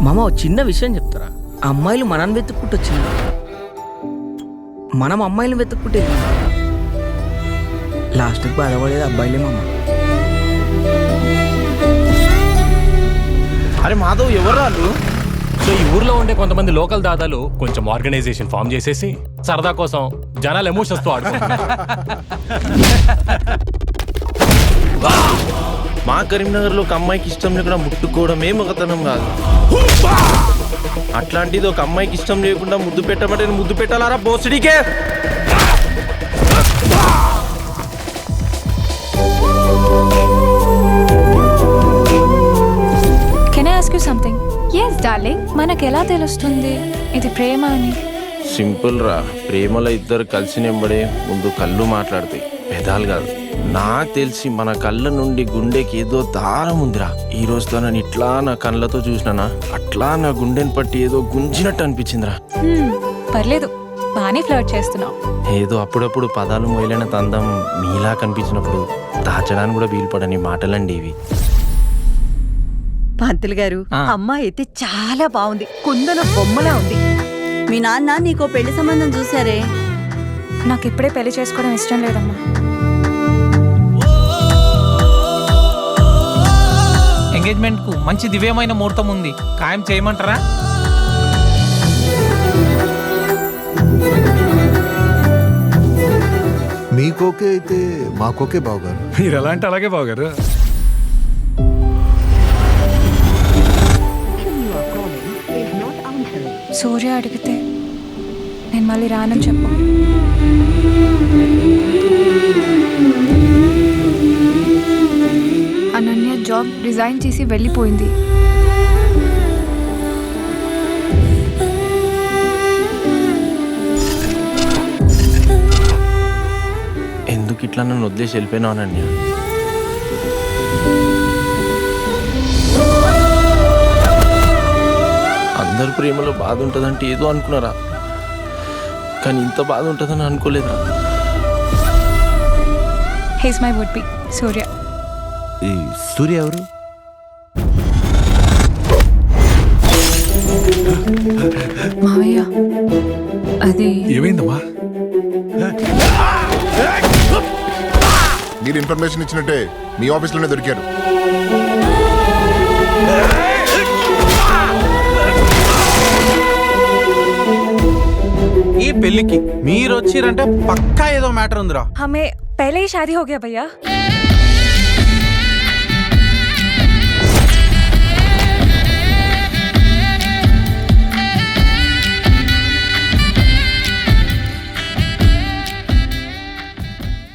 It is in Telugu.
మామ చిన్న విషయం చెప్తారా? అమ్మాయిలు మనల్ని వెతుక్కుంటూ వచ్చింది, మనం అమ్మాయిలను వెతుక్కుంటే లాస్ట్కి బాధపడేది అబ్బాయిలే మామ. అరే మాధవ్, ఎవరు వాళ్ళు? సో ఈ ఊర్లో ఉండే కొంతమంది లోకల్ దాదాలు కొంచెం ఆర్గనైజేషన్ ఫామ్ చేసేసి సరదా కోసం జనాల ఎమోషన్స్ తో ఆడుకుంటున్నారు. మా కరీంనగర్ లో ఒక అమ్మాయికి ఇష్టం లేకుండా ముట్టుకోవడమే మగతనం కాదు. అట్లాంటిది ఒక అమ్మాయికి ఇష్టం లేకుండా ముద్దు పెట్టమంటే ముద్దు పెట్టాలారా బోసుడికే? Can I ask you something? yes darling, మనకు ఎలా తెలుస్తుంది ఇది ప్రేమ అని? సింపుల్ రా, ప్రేమలో ఇద్దరు కలిసి నెంబడే ముందు కళ్ళు మాట్లాడతాయి, పెదాలు కాదు. నాకు తెలిసి మన కళ్ళ నుండి గుండెకి ఏదో దారం ఉందిరా. ఈ రోజుతో నేను ఇట్లా నా కళ్ళతో చూసినానా, అట్లా నా గుండెని పట్టి ఏదో గుంజినట్టు అనిపించిందిరా. పర్లేదు, బాగానే ఫ్లర్ట్ చేస్తున్నావు. ఏదో అప్పుడప్పుడు పదాలు మొయలైన తందం మీలా కనిపించినప్పుడు దాచడానికి కూడా వీలుపడని మాటలండి ఇవి. పంతులు గారు, అమ్మాయి అయితే చాలా బాగుంది, కుందన బొమ్మలా ఉంది. మీ నాన్న నీకో పెళ్లి సంబంధం చూసారే? నాకు ఇప్పుడే పెళ్లి చేసుకోవడం ఇష్టం లేదమ్మా. ఎంగేజ్మెంట్ కు మంచి దివ్యమైన ముహూర్తం ఉంది, ఖాయం చేయమంటారా? మీకోకే అయితే మాకోకే బావగారు. మీరు ఎలా అంటే అలాగే బావగారు. సూర్య అడిగితే నేను మళ్ళీ రానని చెప్పు. అనన్య జాబ్ రిజైన్ చేసి వెళ్ళిపోయింది. ఎందుకు ఇట్లా నన్ను వదిలేసి వెళ్ళిపోయినావు అనన్య? అందరు ప్రేమలో బాధ ఉంటుందంటే ఏదో అనుకున్నారా, కానీ ఇంత బాధ ఉంటుందని అనుకోలేదురా. హీస్ మై వుడ్ బి సూర్య. ఈ సూర్య ఎవరు? మావయ్య, అది ఏమైందమ్మా? మీరు ఇన్ఫర్మేషన్ ఇచ్చినట్టే మీ ఆఫీస్లోనే దొరికారు. ఈ పెళ్లికి మీరు వచ్చిరంటే పక్కా ఏదో మ్యాటర్ ఉందిరా. हमें पहले ही शादी हो गया भैया.